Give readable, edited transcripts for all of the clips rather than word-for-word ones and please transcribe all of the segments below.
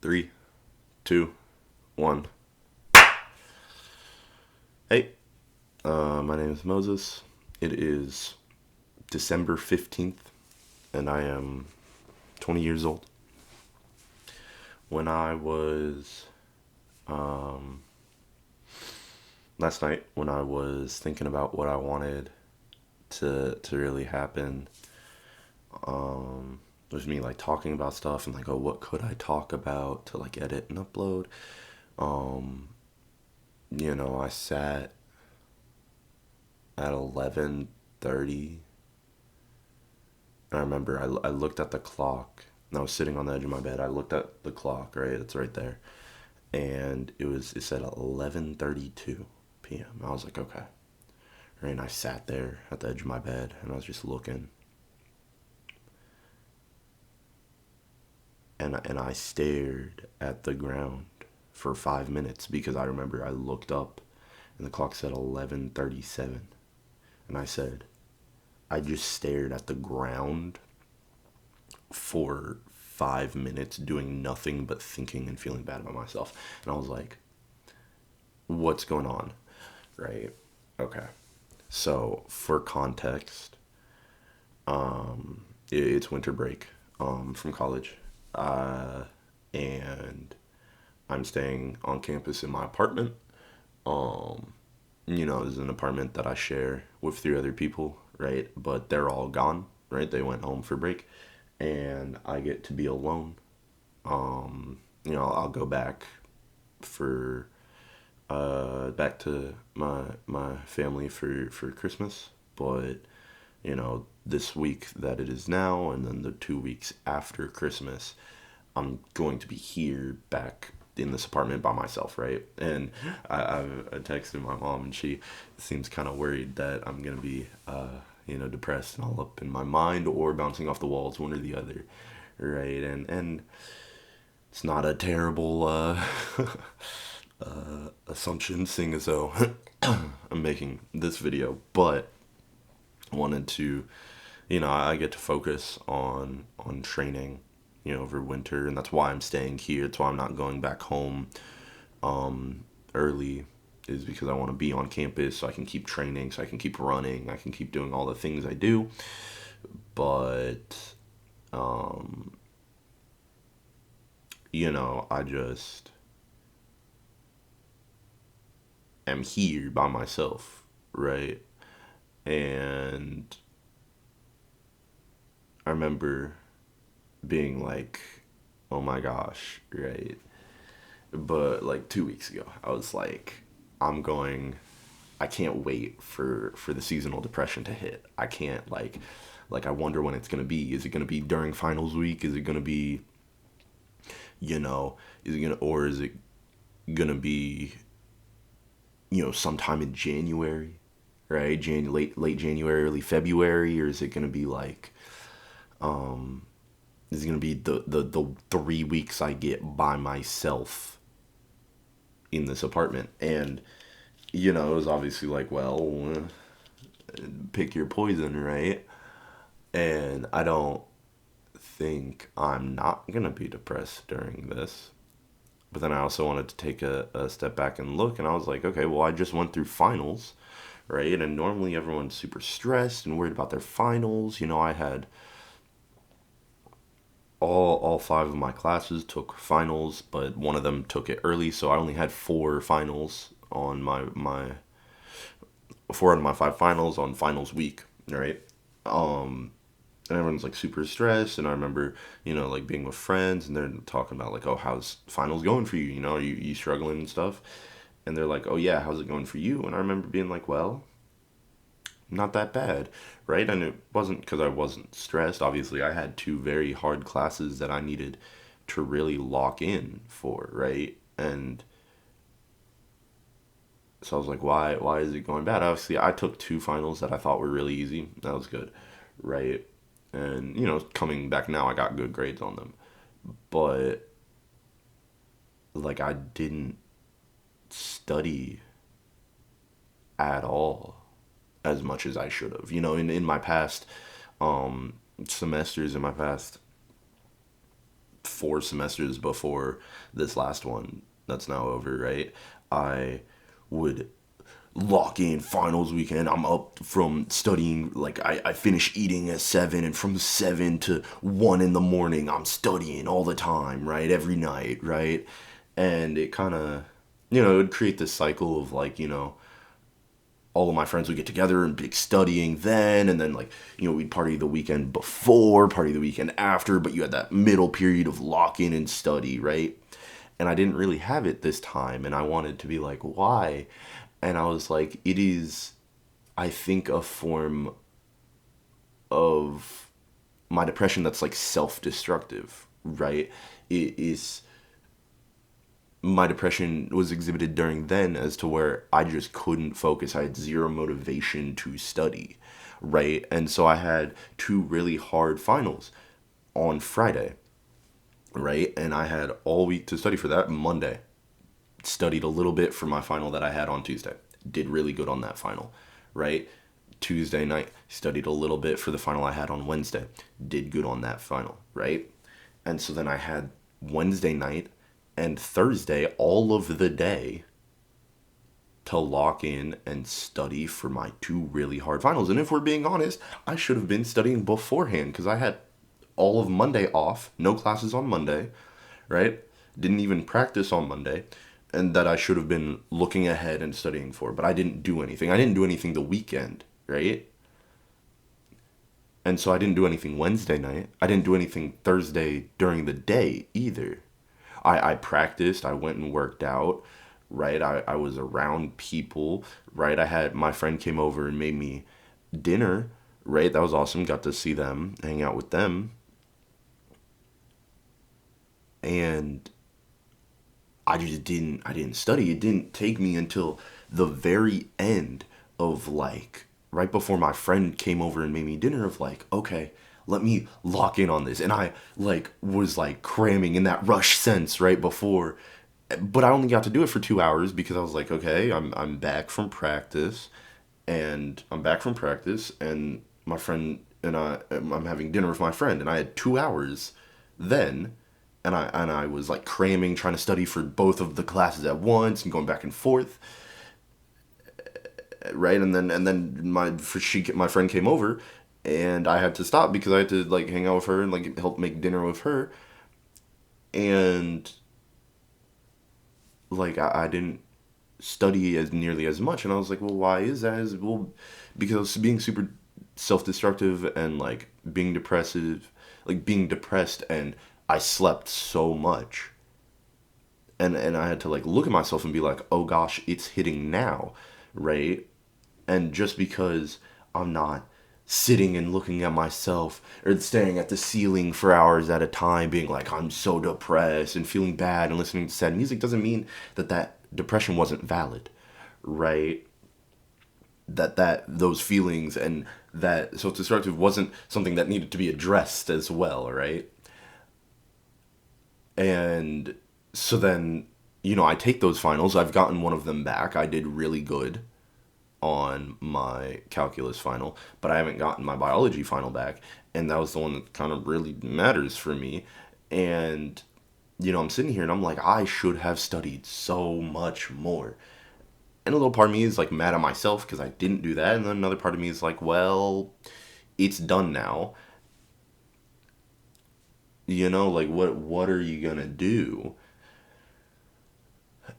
Three, two, one. Hey, my name is Moses. It is December 15th, and I am 20 years old. When I was, um, last night, when I was thinking about what I wanted to really happen, was me like talking about stuff and like, oh, what could I talk about to like edit and upload? Um, I sat at 11:30. I remember I looked at the clock and I was sitting on the edge of my bed. I looked at the clock, right? It's right there. And it said 11:32 p.m. I was like, okay. Right, and I sat there at the edge of my bed and I was just looking. And I stared at the ground for 5 minutes because I remember I looked up and the clock said 11:37. And I said, I just stared at the ground for 5 minutes doing nothing but thinking and feeling bad about myself. And I was like, what's going on? Right? Okay. So, for context, it's winter break from college. Uh, and I'm staying on campus in my apartment. Um, it's an apartment that I share with three other people, right? But they're all gone, right? They went home for break. And I get to be alone. I'll go back for back to my family for Christmas, but this week that it is now, and then the 2 weeks after Christmas, I'm going to be here back in this apartment by myself, right? And I texted my mom, and she seems kind of worried that I'm gonna be depressed and all up in my mind or bouncing off the walls, one or the other, right? And it's not a terrible assumption, seeing as though I'm making this video, but I wanted to, I get to focus on training, over winter, and that's why I'm staying here. That's why I'm not going back home early, is because I want to be on campus so I can keep training, so I can keep running, I can keep doing all the things I do. But I just am here by myself, right? And I remember being like, oh my gosh, right? But like 2 weeks ago, I was like, I'm going. I can't wait for the seasonal depression to hit. I can't I wonder when it's gonna be. Is it gonna be during finals week? Is it gonna be, you know, is it gonna be, sometime in January, right? Late January, early February, or is it gonna be is it gonna be the 3 weeks I get by myself in this apartment? And it was obviously like, well, pick your poison, right? And I don't think I'm not gonna be depressed during this. But then I also wanted to take a step back and look, and I was like, okay, well, I just went through finals, right? And normally everyone's super stressed and worried about their finals. I had all five of my classes took finals, but one of them took it early, so I only had four finals on my four out of my five finals on finals week, right? Um, and everyone's like super stressed, and I remember like being with friends, and they're talking about like, oh, how's finals going for you? You struggling and stuff, and they're like, oh yeah, how's it going for you? And I remember being like, well, not that bad, right? And it wasn't because I wasn't stressed. Obviously, I had two very hard classes that I needed to really lock in for, right? And so I was like, why is it going bad? Obviously, I took two finals that I thought were really easy. That was good, right? And coming back now, I got good grades on them. But like, I didn't study at all as much as I should have. In my past semesters, in my past 4 semesters before this last one that's now over, right? I would lock in finals weekend. I'm up from studying, like I finish eating at 7, and from 7 to 1 in the morning I'm studying all the time, right? Every night, right? And it kind of, it would create this cycle of like, all of my friends would get together and be studying then, and then like, we'd party the weekend before, party the weekend after, but you had that middle period of lock in and study, right? And I didn't really have it this time, and I wanted to be like, why? And I was like, it is, I think, a form of my depression that's like self-destructive, right? It is, my depression was exhibited during then as to where I just couldn't focus. I had zero motivation to study, right? And so I had 2 really hard finals on Friday, right? And I had all week to study for that. Monday, studied a little bit for my final that I had on Tuesday. Did really good on that final, right? Tuesday night, studied a little bit for the final I had on Wednesday. Did good on that final, right? And so then I had Wednesday night and Thursday, all of the day, to lock in and study for my 2 really hard finals. And if we're being honest, I should have been studying beforehand because I had all of Monday off, no classes on Monday, right? Didn't even practice on Monday, and that I should have been looking ahead and studying for, but I didn't do anything. I didn't do anything the weekend, right? And so I didn't do anything Wednesday night. I didn't do anything Thursday during the day either. I practiced, I went and worked out, right? I was around people, right? I had my friend came over and made me dinner, right? That was awesome. Got to see them, hang out with them. And I didn't study. It didn't take me until the very end of like right before my friend came over and made me dinner of like, okay, let me lock in on this. And I like was like cramming in that rush sense right before, but I only got to do it for 2 hours because I was like, okay, I'm back from practice, and my friend and I'm having dinner with my friend, and I had 2 hours then, and I was like cramming, trying to study for both of the classes at once and going back and forth, right? And then my friend came over, and I had to stop because I had to like hang out with her and like help make dinner with her, and like I didn't study as nearly as much, and I was like, well, why is that? Well, because being super self-destructive and like being depressive, like being depressed, and I slept so much, and I had to like look at myself and be like, oh gosh, it's hitting now, right? And just because I'm not sitting and looking at myself or staring at the ceiling for hours at a time being like I'm so depressed and feeling bad and listening to sad music doesn't mean that depression wasn't valid, right? That those feelings and that self-destructive wasn't something that needed to be addressed as well, right? And so then, I take those finals. I've gotten one of them back. I did really good on my calculus final, but I haven't gotten my biology final back, and that was the one that kind of really matters for me. And I'm sitting here and I'm like, I should have studied so much more. And a little part of me is like mad at myself because I didn't do that, and then another part of me is like, well, it's done now. Like what are you gonna do?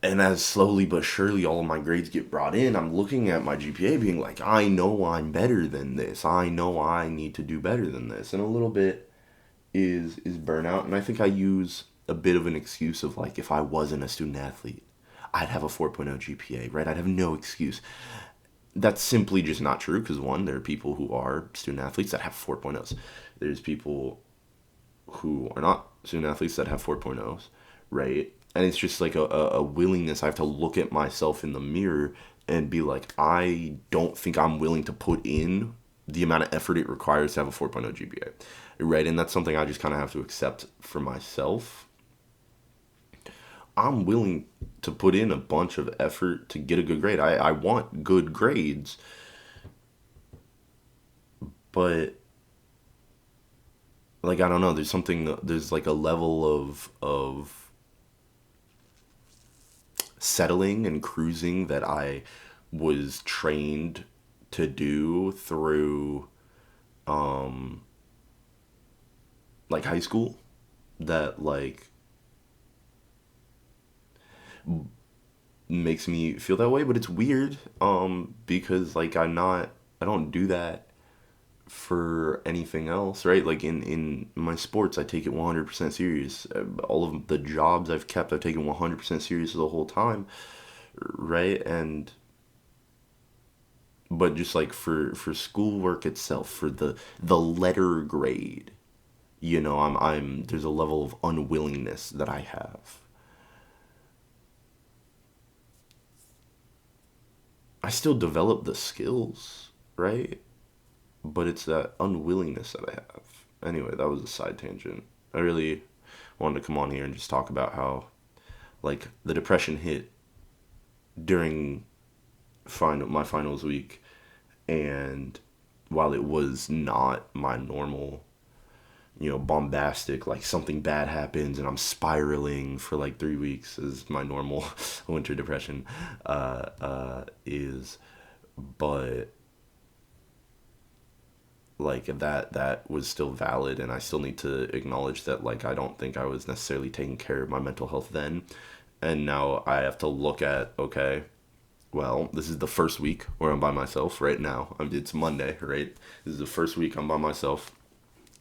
And as slowly but surely all of my grades get brought in, I'm looking at my GPA being like, I know I'm better than this. I know I need to do better than this. And a little bit is burnout. And I think I use a bit of an excuse of like, if I wasn't a student athlete, I'd have a 4.0 GPA, right? I'd have no excuse. That's simply just not true because one, there are people who are student athletes that have 4.0s. There's people who are not student athletes that have 4.0s, right? And it's just like a willingness. I have to look at myself in the mirror and be like, I don't think I'm willing to put in the amount of effort it requires to have a 4.0 GPA, right? And that's something I just kind of have to accept for myself. I'm willing to put in a bunch of effort to get a good grade. I want good grades, but like I don't know, there's like a level of settling and cruising that I was trained to do through like high school that like makes me feel that way, but it's weird because like I don't do that for anything else, right? Like in my sports, I take it 100% serious. All of the jobs I've kept, I've taken 100% serious the whole time, right? And but just like for schoolwork itself, for the letter grade, I'm there's a level of unwillingness that I have. I still develop the skills, right? But it's that unwillingness that I have. Anyway, that was a side tangent. I really wanted to come on here and just talk about how like the depression hit during my finals week, and while it was not my normal, bombastic, like something bad happens and I'm spiraling for like 3 weeks is my normal winter depression, is, but like that was still valid, and I still need to acknowledge that like I don't think I was necessarily taking care of my mental health then. And now I have to look at, okay, well, this is the first week where I'm by myself right now. It's Monday, right? This is the first week I'm by myself.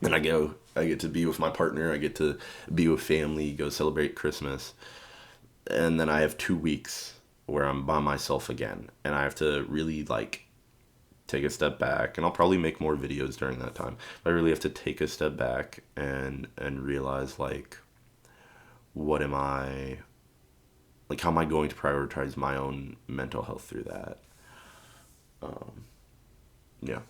And I get to be with my partner, I get to be with family, go celebrate Christmas. And then I have 2 weeks where I'm by myself again. And I have to really like take a step back, and I'll probably make more videos during that time. But I really have to take a step back and realize like what am I like how am I going to prioritize my own mental health through that? Yeah.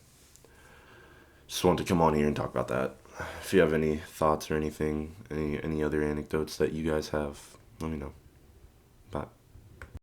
Just wanted to come on here and talk about that. If you have any thoughts or anything, any other anecdotes that you guys have, let me know. Bye.